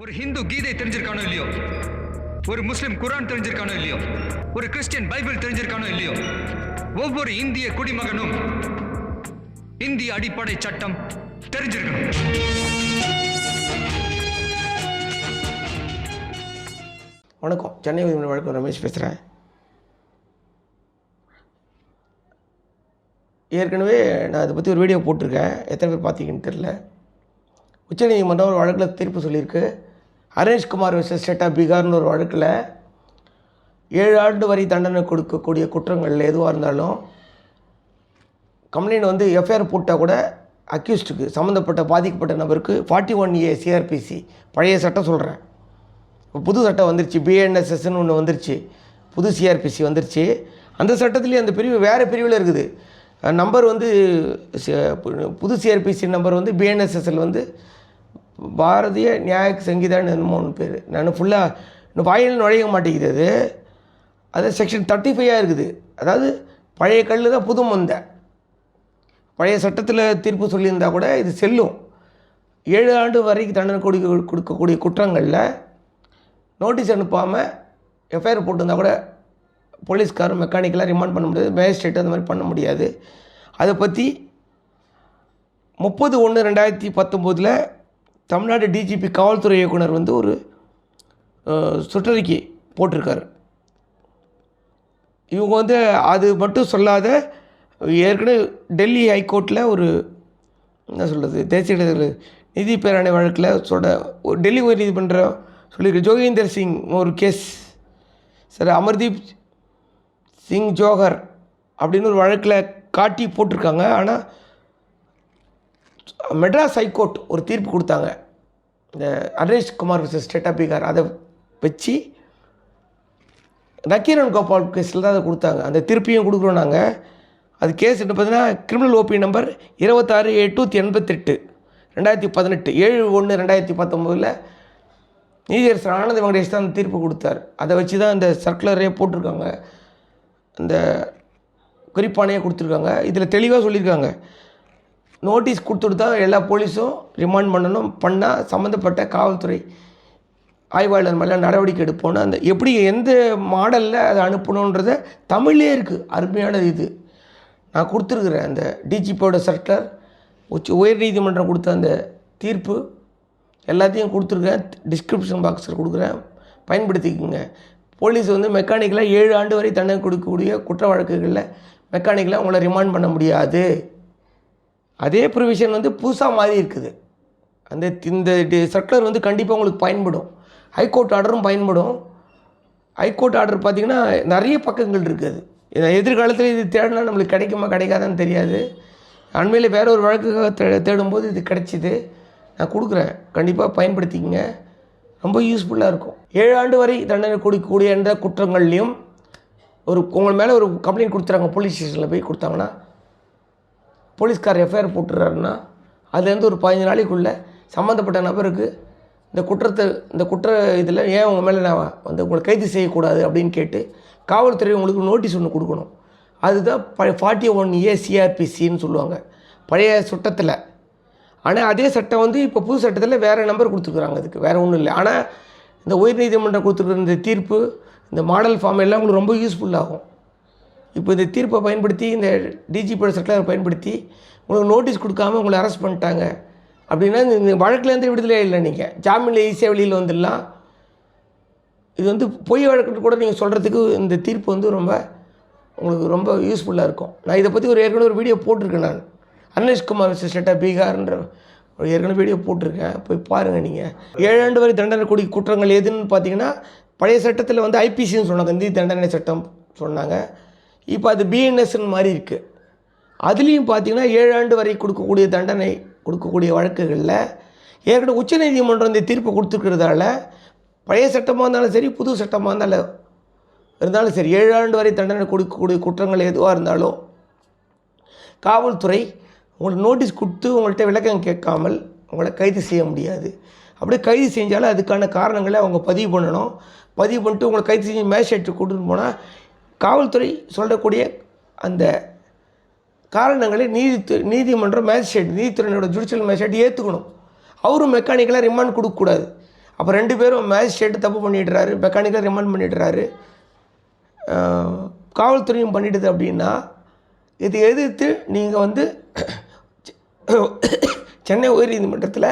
ஒரு ஹிந்து கீதை தெரிஞ்சிருக்கானோ இல்லையோ, ஒரு முஸ்லிம் குரான் தெரிஞ்சிருக்கானோ இல்லையோ, ஒரு கிறிஸ்டியன் பைபிள் தெரிஞ்சிருக்கானோ இல்லையோ, ஒவ்வொரு இந்திய குடிமகனும் இந்திய அடிப்படை சட்டம் தெரிஞ்சிருக்கணும். வணக்கம், சென்னை உயர்நீதிமன்ற வழக்கு ரமேஷ் பேசுகிறேன். ஏற்கனவே நான் இதை பற்றி ஒரு வீடியோ போட்டிருக்கேன். எத்தனை பேர் பார்த்தீங்கன்னு தெரில. உச்சநீதிமன்றம் ஒரு வழக்கில் தீர்ப்பு சொல்லியிருக்கு. ஹரேஷ்குமார் vs ஸ்டேட் ஆஃப் பீகார்னு ஒரு வழக்கில் 7 ஆண்டு வரை தண்டனை கொடுக்கக்கூடிய குற்றங்கள் எதுவாக இருந்தாலும் கம்ப்ளைண்ட் எஃப்ஐஆர் போட்டால் கூட அக்யூஸ்டுக்கு சம்மந்தப்பட்ட பாதிக்கப்பட்ட நபருக்கு 41A சிஆர்பிசி பழைய சட்டம் சொல்கிறேன். இப்போ புது சட்டம் வந்துருச்சு, பிஎன்எஸ்எஸ்ன்னு ஒன்று வந்துருச்சு, புது சிஆர்பிசி வந்துருச்சு. அந்த சட்டத்துலேயே அந்த பிரிவு வேறு பிரிவில் இருக்குது. நம்பர் புது சிஆர்பிசி நம்பர் பிஎன்எஸ்எஸ்எல் பாரதிய நியாய சங்கீதான்னு என்னமோ ஒன்று பேர். நான் ஃபுல்லாக இன்னும் வாயில் நுழைய மாட்டேங்குது. அது செக்ஷன் 35 இருக்குது. அதாவது பழைய கல் தான் புது மந்த. பழைய சட்டத்தில் தீர்ப்பு சொல்லியிருந்தால் கூட இது செல்லும். 7 ஆண்டு வரைக்கும் தண்டனை கொடுக்கக்கூடிய குற்றங்களில் நோட்டீஸ் அனுப்பாமல் எஃப்ஐஆர் போட்டிருந்தால் கூட போலீஸ்காரும் மெக்கானிக்கலாக ரிமாண்ட் பண்ண முடியாது, மேஜிஸ்ட்ரேட் அந்த மாதிரி பண்ண முடியாது. அதை பற்றி 30/1/2019 தமிழ்நாடு டிஜிபி காவல்துறை இயக்குனர் ஒரு சுற்றறிக்கை போட்டிருக்காரு. இவங்க அது மட்டும் சொல்லாத ஏற்கனவே டெல்லி ஹைகோர்ட்டில் ஒரு என்ன சொல்கிறது தேசிய நிதி பேராணை வழக்கில் ஒரு டெல்லி உயர் நீதிமன்றம் சொல்லியிருக்கு. ஜோகேந்தர் சிங் ஒரு கேஸ் சார், அமர்தீப் சிங் ஜோஹர் அப்படின்னு ஒரு வழக்கில் காட்டி போட்டிருக்காங்க. ஆனால் மெட்ராஸ் ஹைகோர்ட் ஒரு தீர்ப்பு கொடுத்தாங்க. இந்த ஹரேஷ்குமார் vs ஸ்டேட் ஆஃப் பீகார் அதை வச்சு நக்கீரன் கோபால் கேஸில் தான் அதை கொடுத்தாங்க. அந்த தீர்ப்பையும் கொடுக்குறோம் நாங்கள். அது கேஸ் என்ன பார்த்தீங்கன்னா கிரிமினல் ஓபி நம்பர் 26/888 2018 7/1/2019 நீதியரசர் ஆனந்த் வெங்கடேஷ் தான் அந்த தீர்ப்பு கொடுத்தார். அதை வச்சு தான் இந்த சர்க்குலரே போட்டிருக்காங்க, அந்த குறிப்பானையே கொடுத்துருக்காங்க. இதில் தெளிவாக சொல்லியிருக்காங்க, நோட்டீஸ் கொடுத்துட்டு தான் எல்லா போலீஸும் ரிமாண்ட் பண்ணால் சம்மந்தப்பட்ட காவல்துறை ஆய்வாளர் மேலே நடவடிக்கை எடுப்போன்னு அந்த எப்படி எந்த மாடலில் அதை அனுப்பணுன்றத தமிழ்லே இருக்குது. அருமையானது இது. நான் கொடுத்துருக்குறேன் அந்த டிஜிபியோட சர்க்குலர், உயர் நீதிமன்றம் கொடுத்த அந்த தீர்ப்பு எல்லாத்தையும் கொடுத்துருக்கேன். டிஸ்கிரிப்ஷன் பாக்ஸில் கொடுக்குறேன், பயன்படுத்திக்கோங்க. போலீஸ் மெக்கானிக்கலாக 7 ஆண்டு வரை தண்டனை கொடுக்கக்கூடிய குற்ற வழக்குகளில் மெக்கானிக்கலாக உங்களை ரிமாண்ட் பண்ண முடியாது. அதே ப்ரொவிஷன் புதுசாக மாறி இருக்குது. இந்த சர்க்குலர் கண்டிப்பாக உங்களுக்கு பயன்படும். ஹைகோர்ட் ஆர்டரும் பயன்படும். ஹைகோர்ட் ஆர்டர் பார்த்திங்கன்னா நிறைய பக்கங்கள் இருக்குது. எதிர்காலத்தில் இது தேடினா நம்மளுக்கு கிடைக்குமா கிடைக்காதான்னு தெரியாது. அண்மையில் வேறு ஒரு வழக்குக்காக தேடும்போது இது கிடைச்சிது. நான் கொடுக்குறேன், கண்டிப்பாக பயன்படுத்திக்கங்க, ரொம்ப யூஸ்ஃபுல்லாக இருக்கும். 7 ஆண்டு வரை தண்டனை கொடுக்கக்கூடிய எந்த குற்றங்கள்லையும் உங்கள் மேலே ஒரு கம்ப்ளைண்ட் கொடுத்துறாங்க, போலீஸ் ஸ்டேஷனில் போய் கொடுத்தாங்கன்னா, போலீஸ்கார் எஃப்ஐஆர் போட்டுறாருன்னா அதுலேருந்து ஒரு 15 நாளைக்குள்ளே சம்மந்தப்பட்ட நபருக்கு இந்த குற்ற இதில் ஏன் உங்கள் மேலே நான் உங்களை கைது செய்யக்கூடாது அப்படின்னு கேட்டு காவல்துறை உங்களுக்கு நோட்டீஸ் ஒன்று கொடுக்கணும். அதுதான் 41A சிஆர்பிசின்னு சொல்லுவாங்க பழைய சட்டத்தில். ஆனால் அதே சட்டம் இப்போ புது சட்டத்தில் வேறு நம்பர் கொடுத்துருக்குறாங்க. அதுக்கு வேறு ஒன்றும் இல்லை. ஆனால் இந்த உயர்நீதிமன்றம் கொடுத்துருக்குற இந்த தீர்ப்பு, இந்த மாடல் ஃபார்ம் எல்லாம் உங்களுக்கு ரொம்ப யூஸ்ஃபுல்லாகும். இப்போ இந்த தீர்ப்பை பயன்படுத்தி, இந்த டிஜிபியோட சர்க்குலரை பயன்படுத்தி உங்களுக்கு நோட்டீஸ் கொடுக்காமல் உங்களை அரெஸ்ட் பண்ணிட்டாங்க அப்படின்னா இந்த வழக்கிலேருந்து விடுதலை இல்லை. நீங்கள் ஜாமீனில் ஈஸியாக வெளியில் வந்துடலாம். இது பொய் வழக்கு கூட நீங்கள் சொல்கிறதுக்கு இந்த தீர்ப்பு உங்களுக்கு ரொம்ப யூஸ்ஃபுல்லாக இருக்கும். நான் இதை பற்றி ஏற்கனவே ஒரு வீடியோ போட்டிருக்கேன். நான் ஹரேஷ்குமார் vs ஸ்டேட் ஆஃப் பீகார்ன்ற ஏற்கனவே வீடியோ போட்டிருக்கேன், போய் பாருங்கள். நீங்கள் 7 ஆண்டு வரை தண்டனை கூடிய குற்றங்கள் எதுன்னு பார்த்தீங்கன்னா பழைய சட்டத்தில் ஐபிசின்னு சொன்னாங்க, இந்திய தண்டனை சட்டம் சொன்னாங்க. இப்போ அது பிஎன்எஸ்ன்னு மாதிரி இருக்குது. அதுலேயும் பார்த்தீங்கன்னா 7 ஆண்டு வரை கொடுக்கக்கூடிய தண்டனை கொடுக்கக்கூடிய வழக்குகளில் ஏற்கனவே உச்சநீதிமன்றம் இந்த தீர்ப்பை கொடுத்துருக்கிறதால பழைய சட்டமாக இருந்தாலும் சரி, புது சட்டமாக இருந்தாலும் சரி, 7 ஆண்டு வரை தண்டனை கொடுக்கக்கூடிய குற்றங்கள் எதுவாக இருந்தாலும் காவல்துறை உங்களுக்கு நோட்டீஸ் கொடுத்து உங்கள்கிட்ட விளக்கம் கேட்காமல் உங்களை கைது செய்ய முடியாது. அப்படியே கைது செஞ்சாலும் அதுக்கான காரணங்களை அவங்க பதிவு பண்ணணும். பதிவு பண்ணிட்டு உங்களை கைது செஞ்சு மேஜிஸ்ட்ரேட்டுக்கு கூட்டிட்டு போனால் காவல்துறை சொல்லக்கூடிய அந்த காரணங்களை நீதிமன்றம் மேஜிஸ்ட்ரேட், நீதித்துறையினோட ஜுடிஷியல் மேஜிஸ்ட்ரேட் ஏற்றுக்கணும். அவரும் மெக்கானிக்கலாக ரிமாண்ட் கொடுக்கக்கூடாது. அப்போ 2 பேரும் மேஜிஸ்ட்ரேட்டு தப்பு பண்ணிடுறாரு, மெக்கானிக்கலாக ரிமாண்ட் பண்ணிடுறாரு, காவல்துறையும் பண்ணிடுது. அப்படின்னா இதை எதிர்த்து நீங்கள் வந்து சென்னை உயர்நீதிமன்றத்தில்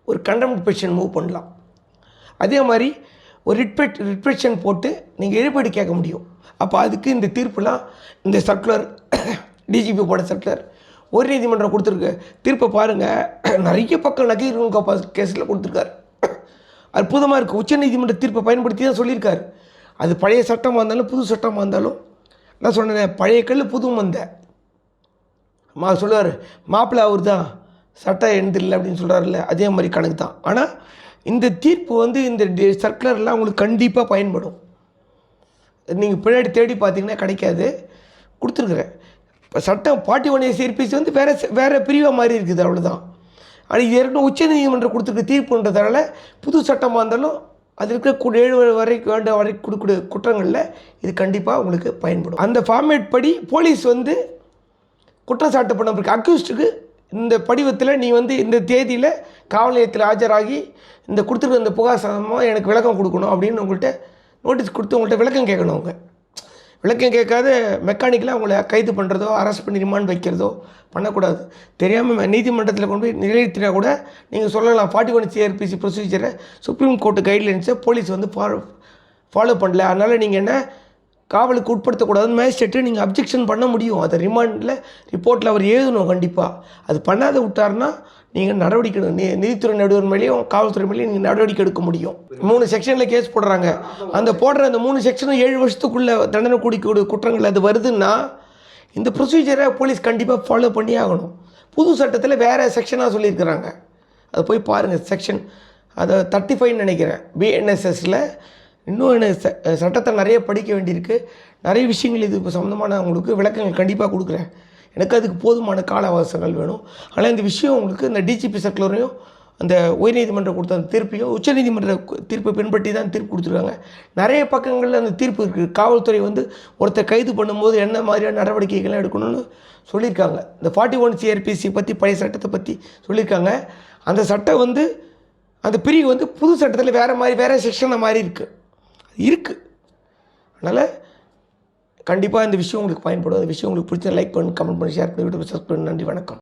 ஒரு கண்டெம்ட் பெட்டிஷன் மூவ் பண்ணலாம். அதே மாதிரி ஒரு ரிட் பெட்டிஷன் போட்டு நீங்கள் இழப்பீடு கேட்க முடியும். அப்போ அதுக்கு இந்த தீர்ப்புலாம் இந்த சர்க்குலர் டிஜிபி போட சர்க்குலர் உயர்நீதிமன்றம் கொடுத்துருக்கு. தீர்ப்பை பாருங்கள், நிறைய பக்கம் நக்கீர் கேஸில் கொடுத்துருக்காரு. அற்புதமாக இருக்குது. உச்சநீதிமன்ற தீர்ப்பை பயன்படுத்தி தான் சொல்லியிருக்காரு. அது பழைய சட்டமாக இருந்தாலும் புது சட்டமாக இருந்தாலும் நான் சொன்னேன், பழைய கல் புது மந்த சொல்லுவார், மாப்பிள்ளை அவர் தான் சட்டம் எழுந்தில்லை அப்படின்னு சொல்கிறாருல்ல, அதே மாதிரி கணக்கு தான். ஆனால் இந்த தீர்ப்பு வந்து இந்த சர்க்குலர்லாம் உங்களுக்கு கண்டிப்பாக பயன்படும். நீங்கள் பின்னாடி தேடி பார்த்தீங்கன்னா கிடைக்காது, கொடுத்துருக்குறேன். இப்போ சட்டம் 41 சிஆர்பிசி வந்து வேறு பிரிவாக மாதிரி இருக்குது, அவ்வளோதான். ஆனால் இது ஏற்கனவே உச்சநீதிமன்றம் கொடுத்துருக்க தீர்ப்புன்றதால புது சட்டமாக இருந்தாலும் அது இருக்க 7 வரைக்கும் கொடுக்கக்கூடிய குற்றங்களில் இது கண்டிப்பாக உங்களுக்கு பயன்படும். அந்த ஃபார்மேட் படி போலீஸ் வந்து குற்றம் சாட்டப்பட்ட அக்யூஸ்டுக்கு இந்த படிவத்தில் நீ வந்து இந்த தேதியில் காவல் நிலையத்தில் ஆஜராகி இந்த கொடுத்துருக்க இந்த புகார் சம்பந்தமாக எனக்கு விளக்கம் கொடுக்கணும் அப்படின்னு உங்கள்கிட்ட நோட்டீஸ் கொடுத்து உங்கள்கிட்ட விளக்கம் கேட்கணும். அவங்க விளக்கம் கேட்காத மெக்கானிக்கலாக அவங்கள கைது பண்ணுறதோ அரெஸ்ட் பண்ணி ரிமாண்ட் வைக்கிறதோ பண்ணக்கூடாது. தெரியாமல் நீதிமன்றத்தில் கொண்டு போய் நிலைநிறுத்தினா கூட நீங்கள் சொல்லலாம் 41 சிஆர்பிசி ப்ரொசீஜரை சுப்ரீம் கோர்ட்டு கைட்லைன்ஸை போலீஸ் வந்து ஃபாலோ பண்ணல, அதனால் நீங்கள் என்ன காவலுக்கு உட்படுத்தக்கூடாதுன்னு மேஜிஸ்ட்ரேட்டு நீங்கள் அப்ஜெக்ஷன் பண்ண முடியும். அதை ரிமாண்டில் ரிப்போர்ட்டில் அவர் எழுதணும் கண்டிப்பாக. அது பண்ணாத விட்டார்னா நீங்கள் நடவடிக்கை நீதித்துறை நடுவர் மேலேயும் காவல்துறை மேலேயும் நீங்கள் நடவடிக்கை எடுக்க முடியும். 3 செக்ஷனில் கேஸ் போடுறாங்க. அந்த போடுற அந்த 3 செக்ஷனும் 7 வருஷத்துக்குள்ளே தண்டனை கூடிக்கூடிய குற்றங்கள் அது வருதுன்னா இந்த ப்ரொசீஜரை போலீஸ் கண்டிப்பாக ஃபாலோ பண்ணி ஆகணும். புது சட்டத்தில் வேறு செக்ஷனாக சொல்லியிருக்கிறாங்க, அதை போய் பாருங்கள். செக்ஷன் அதை 35 நினைக்கிறேன் பிஎன்எஸ்எஸில். இன்னும் எனக்கு சட்டத்தை நிறைய படிக்க வேண்டியிருக்கு, நிறைய விஷயங்கள் இது இப்போ சம்மந்தமான உங்களுக்கு விளக்கங்கள் கண்டிப்பாக கொடுக்குறேன். எனக்கு அதுக்கு போதுமான கால அவகாசங்கள் வேணும். ஆனால் இந்த விஷயம் உங்களுக்கு இந்த டிஜிபி சர்க்குலரையும் அந்த உயர்நீதிமன்றம் கொடுத்த அந்த தீர்ப்பையும் உச்சநீதிமன்ற தீர்ப்பை பின்பற்றி தான் தீர்ப்பு கொடுத்துருக்காங்க. நிறைய பக்கங்களில் அந்த தீர்ப்பு இருக்குது. காவல்துறை வந்து ஒருத்தர் கைது பண்ணும்போது என்ன மாதிரியான நடவடிக்கைகள்லாம் எடுக்கணும்னு சொல்லியிருக்காங்க. இந்த 41 சிஆர்பிசி பற்றி பழைய சட்டத்தை பற்றி சொல்லியிருக்காங்க. அந்த சட்டம் வந்து அந்த பிரிவு வந்து புது சட்டத்தில் வேறு செக்ஷனில் மாதிரி இருக்குது. அதனால் கண்டிப்பாக இந்த விஷயம் உங்களுக்கு பயன்படும். அந்த விஷயம் உங்களுக்கு பிடிச்ச லைக் பண்ணி, கமெண்ட் பண்ணி, ஷேர் பண்ணி, சப்ஸ்கிரைப் பண்ணி. நன்றி, வணக்கம்.